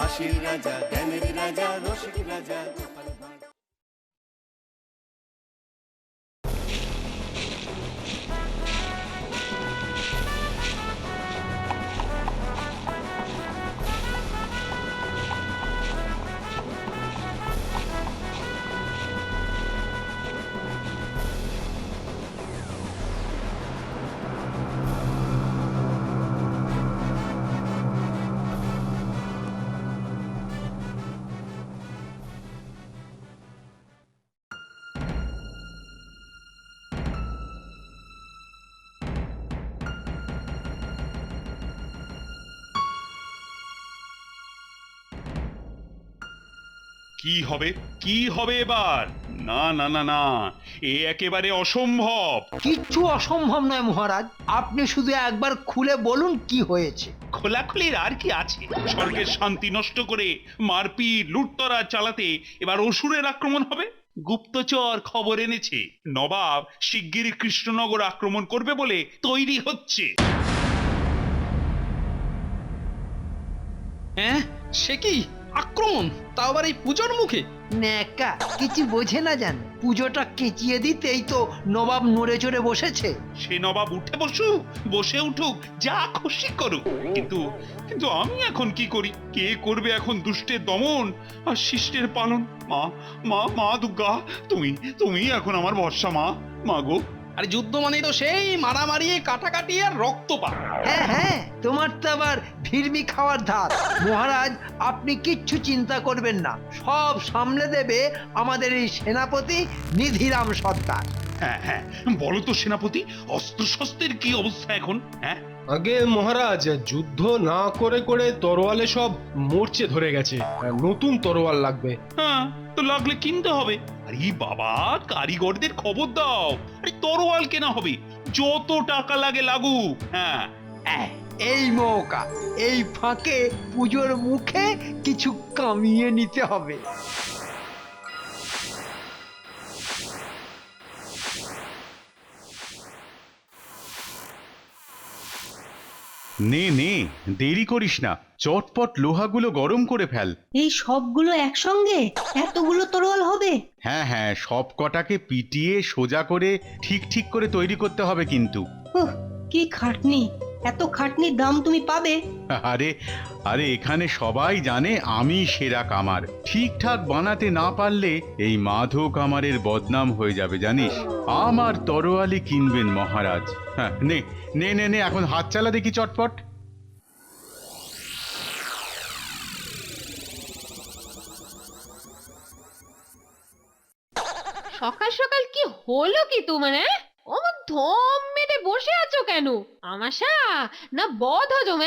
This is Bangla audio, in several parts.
হাসির রাজা, জ্ঞানের রাজা, রসিক রাজা গোপাল ভাঁড়। কি হবে, কি হবে এবার? না না না না, এ একেবারে অসম্ভব। কিচ্ছু অসম্ভব নয় মহারাজ, আপনি শুধু একবার খুলে বলুন কি হয়েছে। খোলাখুলির আর কি আছে? স্বর্গের শান্তি নষ্ট করে মারপিট লুটতরা চালাতে এবার অসুরের আক্রমণ হবে। গুপ্তচর খবর এনেছে নবাব শিগগিরই কৃষ্ণনগর আক্রমণ করবে বলে তৈরি হচ্ছে। হ্যাঁ, সে কি আক্রমণ, তাও আবার এই পূজার মুখে? ন্যাকা কিছু বোঝে না জান, পুজোটা কেচিয়ে দিতেই তো নবাব নড়ে চড়ে বসেছে। সে নবাব উঠে বসুক, বসে উঠুক, যা খুশি করুক, কিন্তু কিন্তু আমি এখন কি করি? কে করবে এখন দুষ্টের দমন আর শিষ্টের পালন? মা, মা, মা দুর্গা, তুমি তুমি এখন আমার ভরসা। মা, মা গো। আর যুদ্ধ মানেই তো সেই মারামারি, কাটাকাটি আর রক্তপাত। হ্যাঁ হ্যাঁ, তোমার তো আবার ফিরমি খাওয়ার ধার। মহারাজ আপনি কিচ্ছু চিন্তা করবেন না, সব সামলে দেবে আমাদের এই সেনাপতি নিধিরাম সর্দার। হ্যাঁ হ্যাঁ, বলো তো সেনাপতি, অস্ত্র শস্ত্রের কি অবস্থা এখন? হ্যাঁ, আগে মহারাজ, যুদ্ধ না করে করে তরোয়ালে সব মরচে ধরে গেছে, নতুন তরোয়াল লাগবে। হ্যাঁ, তো লাগলে কিনতে হবে। আরে বাবা, কারিগরদের খবর দাও। আরে তরোয়াল কেনা হবে, যত টাকা লাগে লাগুক। হ্যাঁ, এই মৌকা, এই ফাঁকে পুজোর মুখে কিছু কামিয়ে নিতে হবে। নে নে, দেরি করিস না, চটপট লোহাগুলো গরম করে ফেল। এই সবগুলো একসঙ্গে এতগুলো তরোয়াল হবে? হ্যাঁ হ্যাঁ, সব কটাকে পিটিয়ে সোজা করে ঠিক ঠিক করে তৈরি করতে হবে কিন্তু। উহ, কি খাটনি! এত খাটনির দাম তুমি পাবে? আরে আরে, এখানে সবাই জানে আমি সেরা কামার। ঠিকঠাক বানাতে না পারলে এই মাধো কামারের বদনাম হয়ে যাবে জানিস। আমার তরোয়ালি কিনবেন মহারাজ। হ্যাঁ, নে নে নে নে, এখন হাত চালা দেখি চটপট। সকাল সকাল কি হলো কি তোমার? অমন ধম মেরে বসে আছো কেন? আমাশা না বদ হজম?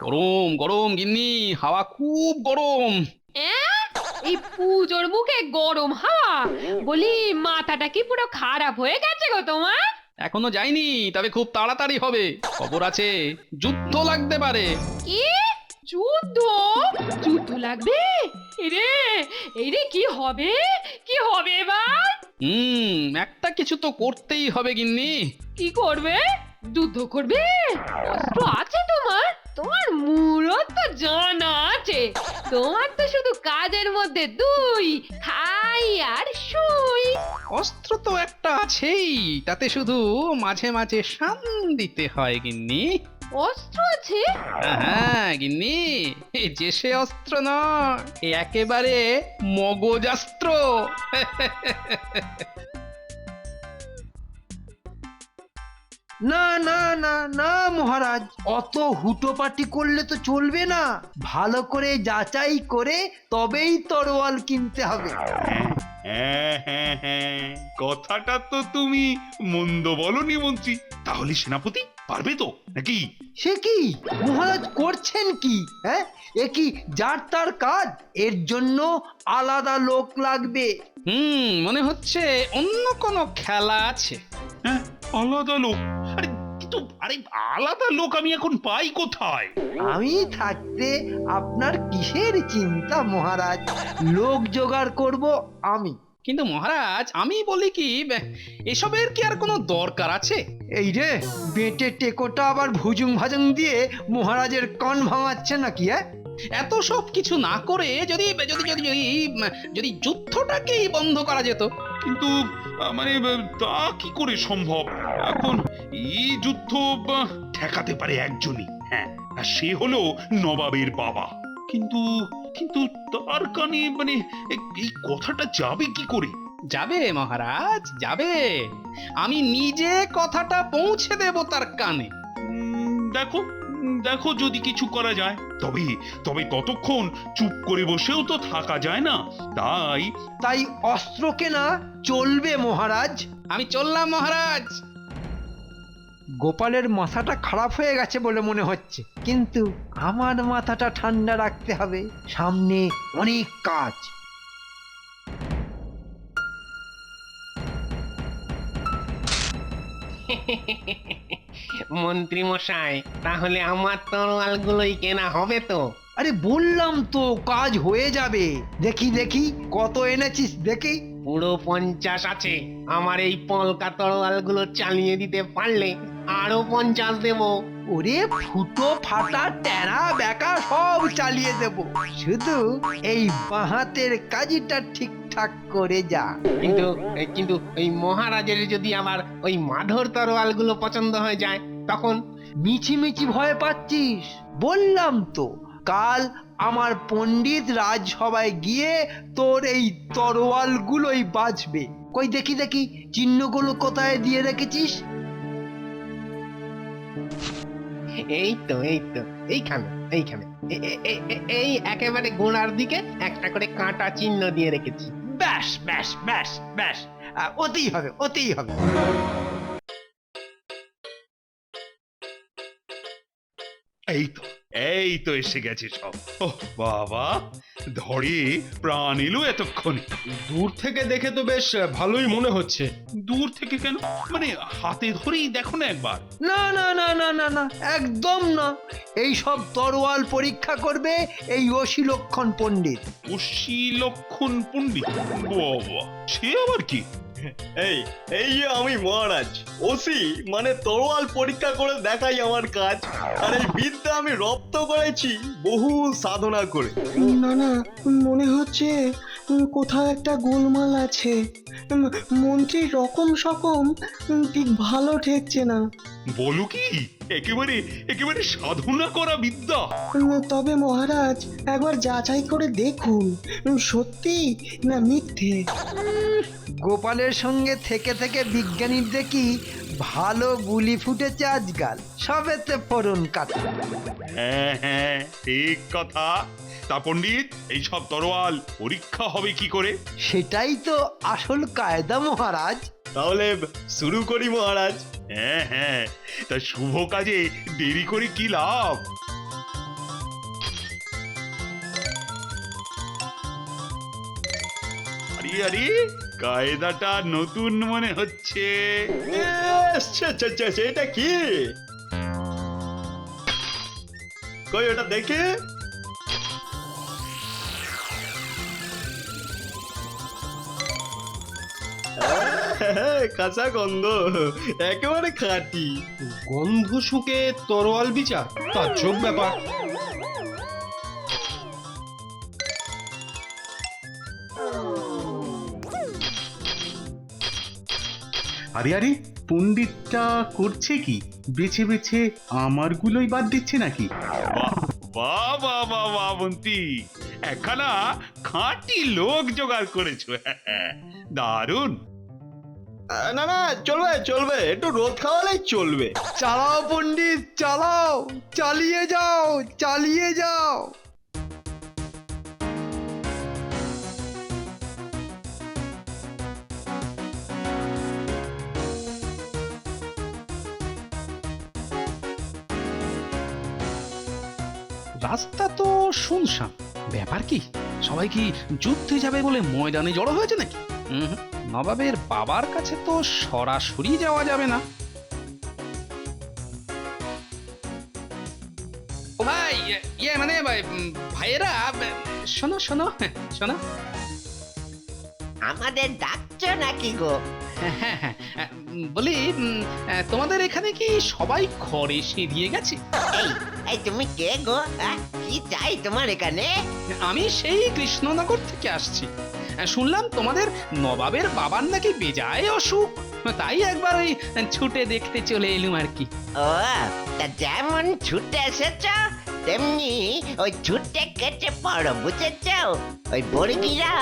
গরম গরম গিন্নি, হাওয়া খুব গরম। এই পুজোর মুখে গরম হাওয়া? বলি মাথাটা কি পুরো খারাপ হয়ে গেছে গো তোমার? এখনো যায়নি, তবে খুব তাড়াতাড়ি হবে। খবর আছে, যুদ্ধ লাগতে পারে। কি যুদ্ধ? যুদ্ধ লাগবে? এরে এই কি হবে? কি হবে এবার? একটা কিছু তো করতেই হবে গিন্নি। কি করবে? যুদ্ধ করবে? অস্ত্র আছে তোমার? তোমার মুরত তো জানা আছে। তোমার তো শুধু কাজের মধ্যে দুই, খাই আর শুই। অস্ত্র তো একটা আছেই, তাতে শুধু মাঝে মাঝে শান দিতে হয় গিন্নি। অস্ত্র আছে? হ্যাঁ গিন্নি, এই যে সে অস্ত্র নয়, এ একেবারে মগজাস্ত্র। না না না না মহারাজ, অত হুটোপাটি করলে তো চলবে না। ভালো করে যাচাই করে তবেই তরোয়াল কিনতে হবে। হ্যাঁ হ্যাঁ হ্যাঁ, কথাটা তো তুমি মন্দ বলনি মন্ত্রী। তাহলে সেনাপতি পারবে তো নাকি? সে কি মহারাজ করছেন কি? হ্যাঁ, এ কি যার তার কাজ? এর জন্য আলাদা লোক লাগবে। মনে হচ্ছে অন্য কোনো খেলা আছে। হ্যাঁ, আলাদা লোক? আরে কিন্তু আরে, আলাদা লোক আমি এখন পাই কোথায়? আমি থাকতে আপনার কিসের চিন্তা মহারাজ? লোক জোগাড় করব আমি। কিন্তু মহারাজ, আমি বলি কি, এসবের কি আর কোনো দরকার আছে? এই রে, বেটে টেকোটা আবার ভুজুং ভাজুং দিয়ে মহারাজের কান ভাঙাচ্ছে নাকি? এত সব কিছু না করে যদি যদি যদি যদি যদি যুদ্ধটাকেই বন্ধ করা যেত। কিন্তু মানে তা কি করে সম্ভব? এখন এই যুদ্ধ ঠেকাতে পারে একজনই, হ্যাঁ, আর সে হলো নবাবের বাবা। কিন্তু কিন্তু তার কানে মানে এই কথাটা যাবে কি করে? যাবে মহারাজ, যাবে। আমি নিজে কথাটা পৌঁছে দেব তার কানে। দেখো দেখো যদি কিছু করা যায়। তবে তবে ততক্ষণ চুপ করে বসেও তো থাকা যায় না। তাই তাই অস্ত্র কেনা চলবে মহারাজ। আমি চললাম মহারাজ। গোপালের মাথাটা খারাপ হয়ে গেছে বলে মনে হচ্ছে, কিন্তু আমার মাথাটা ঠান্ডা রাখতে হবে, সামনে অনেক কাজ। মন্ত্রী মশাই, তাহলে আমার তরোয়ালগুলোই কেনা হবে তো? আরে বললাম তো কাজ হয়ে যাবে। দেখি দেখি কত এনেছিস দেখি। পুরো 50 আছে। আমার এই পলকা তরোয়ালগুলো চালিয়ে দিতে পারলে আরো 50 দেবো। ওরে ফুটো ফাটা টেরা বেকা সব চালিয়ে দেব, শুধু এই বাহাতের কাজটা ঠিকঠাক করে যা। কিন্তু কিন্তু এই মহারাজের যদি আবার ওই মাধর তরোয়ালগুলো পছন্দ হয়ে যায় তখন? মিছিমিছি ভয় পাচ্ছিস? বললাম তো কাল আমার পণ্ডিত রাজসভায় গিয়ে তোর এই তরোয়ালগুলোই বাজবে। কই দেখি দেখি চিহ্নগুলো কোথায় দিয়ে রেখেছিস? এই তো এইখানে এইখানে এই একেবারে গোড়ার দিকে একটা করে কাঁটা চিহ্ন দিয়ে রেখেছি। ব্যাস ব্যাস ব্যাস ব্যাস, ওতেই হবে ওতেই হবে। এই তো এসে গেছে সব। ওহ বাবা, ধরে প্রাণ এলো এতক্ষণে। দূর থেকে দেখে তো বেশ ভালোই মনে হচ্ছে। দূর থেকে কেন, মানে হাতে ধরেই দেখো না একবার। না না না না না না, একদম না। এই সব তরোয়াল পরীক্ষা করবে এই অশিলক্ষণ পণ্ডিত। অশিলক্ষণ পণ্ডিত? বাবা, সে আবার কি? এই এই যে আমি মহারাজ, ওসি মানে তরোয়াল পরীক্ষা করে দেখাই আমার কাজ। আর এই বিদ্যা আমি রপ্ত করেছি বহু সাধনা করে। না না, মনে হচ্ছে কোথাও একটা গোলমাল আছে। মন্ত্রীর রকম সকম ঠিক ভালো ঠেকছে না। বলো কি? একেবারে একেবারে সাধনা করা বিদ্যা? তবে মহারাজ একবার যাচাই করে দেখুন সত্যি না মিথ্যে। গোপালের সঙ্গে থেকে থেকে বিজ্ঞানীর দেখি ভালো গুলি ফুটেছে আজকাল, সবেতে ফোড়ন কাটা। হ্যাঁ হ্যাঁ, ঠিক কথা। তা পণ্ডিত, এইসব তরোয়াল পরীক্ষা হবে কি করে? সেটাই তো আসল কায়দা মহারাজ। তাহলে শুরু করি মহারাজ। হ্যাঁ হ্যাঁ, তা শুভ কাজে দেরি করে কি লাভ? আরে আরে, কায়দাটা নতুন মনে হচ্ছে। সেটা কি? কই ওটা দেখে। কাঁচা গন্ধ, একেবারে খাঁটি। গন্ধ শুকে তরোয়াল বিচার, তাজ্জব ব্যাপার। আরে আরে, পণ্ডিতটা করছে কি? বেছে বেছে আমারগুলোই বাদ দিচ্ছে নাকি? বাহ বাহ বাহ বাহ বাহ, মন্ত্রী একখানা খাঁটি লোক জোগাড় করেছো। দারুণ। না না, চলবে চলবে, একটু রোদ খাওয়ালেই চলবে। চালাও পণ্ডিত চালাও, চালিয়ে যাও চালিয়ে যাও। রাস্তা তো শুনশান, ব্যাপার কি? সবাই কি যুদ্ধে যাবে বলে ময়দানে জড়ো হয়েছে নাকি? নবাবের বাবার কাছে তো সরাসরি যাওয়া যাবে না। ও ভাই, ইয়ে মানে ভাইয়েরা, শোনো শোনো শোনো, আমাদের ডাকছো নাকি গো? হ্যাঁ হ্যাঁ, বলি তোমাদের এখানে কি সবাই ঘরে সেরিয়ে গেছে? এই এই তুমি কে গো? কি চাই তোমার এখানে? আমি সেই কৃষ্ণনগর থেকে আসছি। শুনলাম তোমাদের নবাবের বাবার নাকি বেজায় অসুখ, তাই একবার ওই ছুটে দেখতে চলে এলুম আর কি। ও, তা যেমন ছুটে এসেছ তেমনি ওই ছুটে কেটে পড়ো, বুঝেছ? ওই বর্গিরা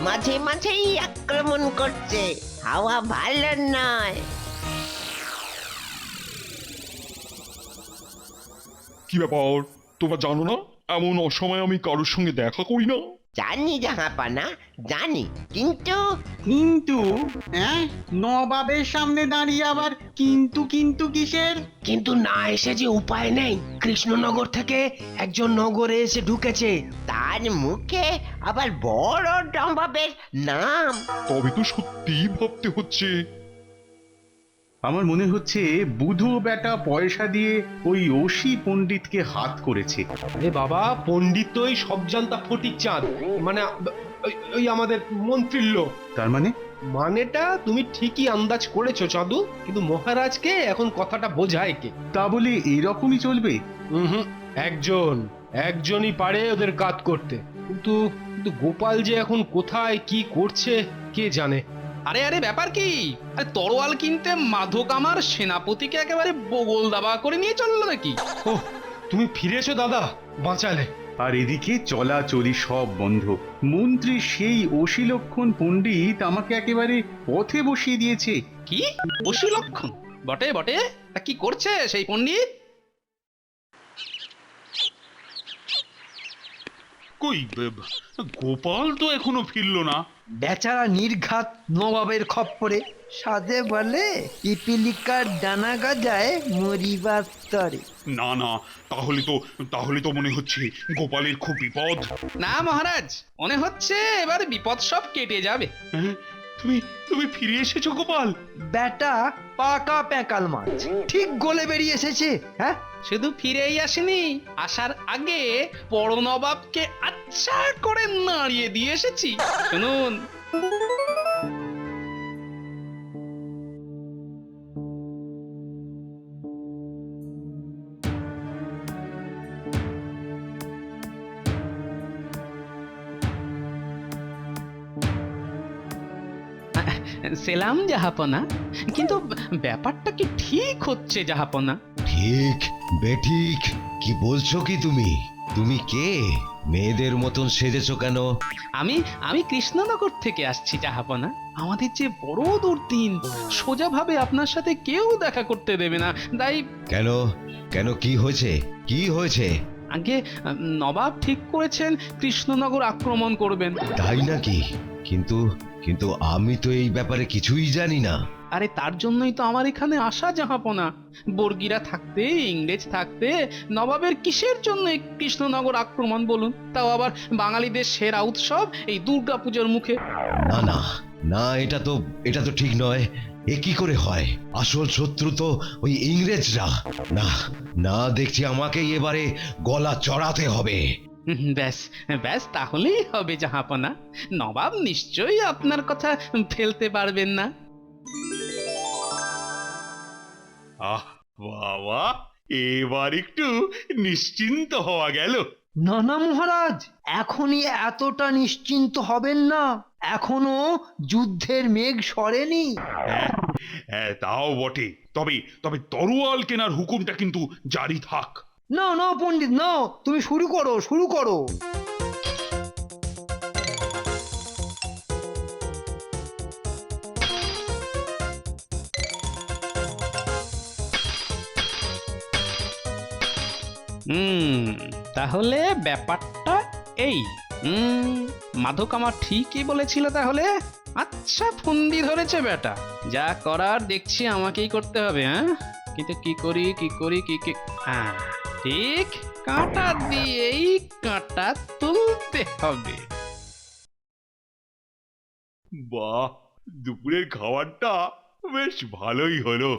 মাঝে মাঝেই আক্রমণ করছে, হাওয়া ভালো নয়। কি ব্যাপার, তোমরা জানো না এমন অসময়ে আমি কারোর সঙ্গে দেখা করি না? জানি জাহাপানা, জানি, কিন্তু কিন্তু হ্যাঁ, নবাবের সামনে দাঁড়িয়ে আবার কিন্তু কিন্তু কিসের? কিন্তু না এসে যে উপায় নেই। কৃষ্ণনগর থেকে একজন নগরে এসে ঢুকেছে, তার মুখে আবার বড় নবাবের নাম। তবে তো সত্যিই ভাবতে হচ্ছে। আমার মনে হচ্ছে বুধু বেটা পয়সা দিয়ে ওই ওসি পণ্ডিতকে হাত করেছে। আরে বাবা, পণ্ডিত তো ওই সব জানতা ফটিক চাঁদ, মানে ওই আমাদের মন্ত্রীর লোক। তার মানে মানেটা তুমি ঠিকই আন্দাজ করেছো চাঁদু, কিন্তু মহারাজকে এখন কথাটা বোঝায় কে? তা বলে এরকমই চলবে? হুম, একজনই পারে ওদের কাজ করতে, কিন্তু কিন্তু গোপাল যে এখন কোথায় কি করছে কে জানে। আরে আরে, ব্যাপার কি? আরে তরোয়াল কিনতে মাধব আমার সেনাপতিকে একেবারে বগল দাবা করে নিয়ে চললো নাকি? ও, তুমি ফিরেছো দাদা, বাঁচালে। আর এদিকে চলাচলি সব বন্ধ। মন্ত্রী সেই অশিলক্ষণ পণ্ডিত আমাকে একেবারে পথে বসিয়ে দিয়েছে। কি বসি লক্ষণ? বটে বটে, তা কি করছে সেই পণ্ডিত? কই গোপাল তো এখনো ফিরলো না। বেচারা নির্ঘাত নবাবের খপ্পরে, সাধে বলে পিপিলিকার ডানা গজায় মরিবার তরে। না না, তাহলে তো মনে হচ্ছে গোপালের খুব বিপদ। না মহারাজ, মনে হচ্ছে এবার বিপদ সব কেটে যাবে। হ্যাঁ, তুমি ফিরে এসেছো গোপাল? বেটা পাকা প্যাকাল মাছ, ঠিক গলে বেরিয়ে এসেছে। হ্যাঁ, শুধু ফিরেই আসেনি, আসার আগে বড় নবাবকে আচ্ছা করে নাড়িয়ে দিয়ে এসেছি। শুনুন, সেলাম জাহাপনা, কিন্তু ব্যাপারটা কি ঠিক হচ্ছে জাহাপনা? ঠিক বেঠিক কি বলছো কি তুমি? তুমি কে? মেয়েদের মতন সেজেছো কেন? আমি কৃষ্ণনগর থেকে আসছি জাহাপনা। আমাদের যে বড় দুর্দিন, সোজাভাবে আপনার সাথে কেউ দেখা করতে দেবে না, তাই। কেন কেন, কি হয়েছে? কি হয়েছে? আগে নবাব ঠিক করেছেন কৃষ্ণনগর আক্রমণ করবেন। তাই নাকি? কিন্তু কিন্তু আমি তো এই ব্যাপারে কিছুই জানি না। আরে তার জন্যই তো আমার এখানে আসা জাহাপনা। বর্গিরা থাকতে, ইংরেজ থাকতে নবাবের কিসের জন্য এই কৃষ্ণনগর আক্রমণ বলুন? তাও আবার বাঙালিদের সেরা উৎসব এই দুর্গাপুজোর মুখে। না না না, এটা তো ঠিক নয়। এ কি করে হয়? আসল শত্রু তো ওই ইংরেজরা। না না, দেখছি আমাকেই এবারে গলা চড়াতে হবে। ব্যাস ব্যাস, তাহলেই হবে জাহাপনা। নবাব নিশ্চয়ই আপনার কথা ফেলতে পারবেন না। আহ বাবা, এবার একটু নিশ্চিন্ত হওয়া গেল। না না মহারাজ, এখনই এতটা নিশ্চিন্ত হবেন না, এখনো যুদ্ধের মেঘ সরেনি। হ্যাঁ হ্যাঁ, তাও বটে। তবে তরোয়াল কেনার হুকুমটা কিন্তু জারি থাক। না না পণ্ডিত, না, তুমি শুরু করো। তাহলে ব্যাপারটা এই। মাধব আমার ঠিকই বলেছিল তাহলে। আচ্ছা, ফন্দি ধরেছে বেটা। যা করার দেখছি আমাকেই করতে হবে। হ্যাঁ, কিন্তু কি করি হ্যাঁ, ঠিক কাঁটা দিয়েই কাঁটা তুলতে হবে। বাহ, দুপুরের খাবারটা বেশ ভালোই হলো।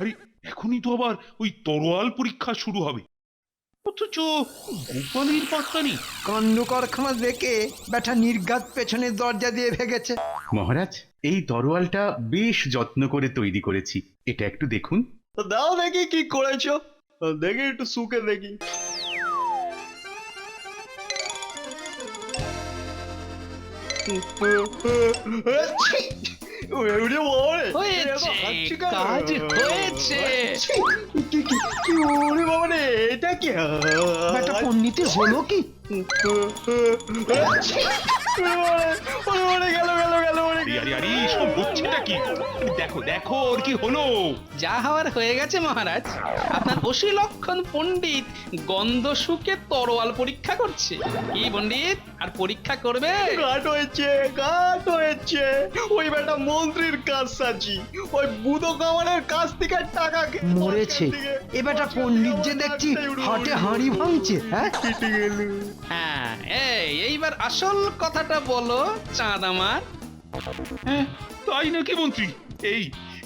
আরে এখনই তো আবার ওই তরোয়াল পরীক্ষা শুরু হবে। অথচ গোপালের পাত্তা নেই। কাণ্ড কারখানা দেখে ব্যাটা নির্ঘাত পেছনের দরজা দিয়ে ভেগেছে। মহারাজ, এই তরোয়ালটা বেশ যত্ন করে তৈরি করেছি, এটা একটু দেখুন। তো দাও দেখি কি করেছো, দেখি একটু শুকে দেখি। হয়েছে, কাজ হয়েছে। এটা কি ব্যাটা পণ্ডিতের হলো কি? আরে আরে সব হচ্ছেটা কি? দেখো দেখো ওর কি হলো। যা হওয়ার হয়ে গেছে মহারাজ। আপনার অসি লক্ষণ পণ্ডিত গন্ধ শুকে তরোয়াল পরীক্ষা করছে। কি পণ্ডিত, আর পরীক্ষা করবে? কাট হয়েছে। ওই বেটা মন্ত্রীর কাজ সাজি, ওই বুধো কামানের কাছ থেকে টাকা মরেছে এ ব্যাটা পণ্ডিত যে দেখছি হাটে হাঁড়ি ভাঙছে। হ্যাঁ হ্যাঁ, এইবার আসল কথাটা বলো চাঁদ আমার। হ্যাঁ তাই নাকি মন্ত্রী? এই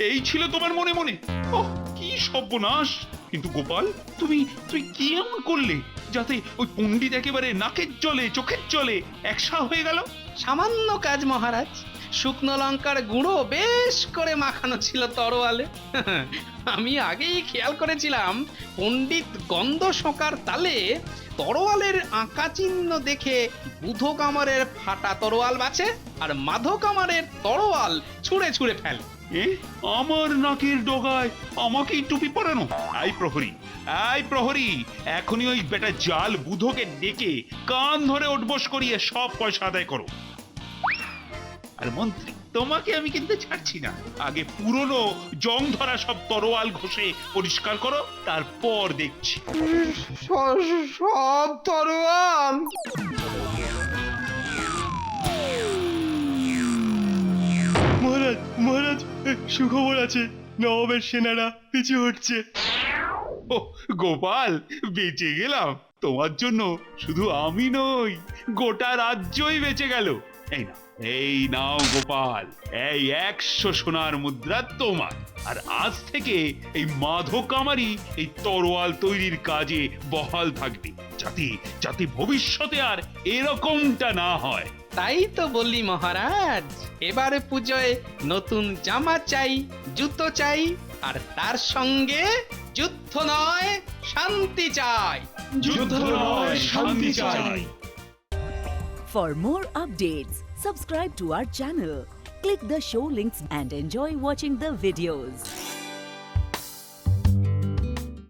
এই ছিল তোমার মনে মনে? ওহ কি সর্বনাশ! কিন্তু গোপাল, তুমি তুমি কি এমন করলে যাতে ওই পণ্ডিত একেবারে নাকের জলে চোখের জলে একসা হয়ে গেল? সামান্য কাজ মহারাজ। শুকনো লঙ্কার গুঁড়ো বেশ করে মাখানো ছিল তরোয়ালে। আমি আগেই খেয়াল করেছিলাম পণ্ডিত গন্ধ শোকার তালে তরোয়ালের আঁকা চিহ্ন দেখে বুধো কামারের ফাটা তরোয়াল বাছে আর মাধো কামারের তরোয়াল ছুঁড়ে ছুঁড়ে ফেলে। আমার নাকের ডগায় আমাকেই টুপি পরানো? এই প্রহরী, এখনই ওই বেটা জাল বুধোকে ডেকে কান ধরে উঠবোস করিয়ে সব পয়সা আদায় করো। আর মন্ত্রী, তোমাকে আমি কিন্তু ছাড়ছি না। আগে পুরনো জং ধরা সব তরোয়াল ঘষে পরিষ্কার করো, তারপর দেখছি। সব তরোয়াল? মহারাজ সুখবর আছে, নবাবের সেনারা পিছু হটছে। ও গোপাল, বেঁচে গেলাম। তোমার জন্য শুধু আমি নই, গোটা রাজ্যই বেঁচে গেল। এই নাও গোপাল, এই 100 সোনার মুদ্রা তোমার। আর আজ থেকে এই মাধো কামারি এই তরোয়াল তৈরির কাজে বহাল থাকবে, যাতে ভবিষ্যতে আর এরকমটা না হয়। তাই তো বললি মহারাজ, এবারে পুজোয় নতুন জামা চাই, জুতো চাই, আর তার সঙ্গে যুদ্ধ নয় শান্তি চাই। যুদ্ধ নয় শান্তি চাই। For more updates, subscribe to our channel, click the show links and enjoy watching the videos.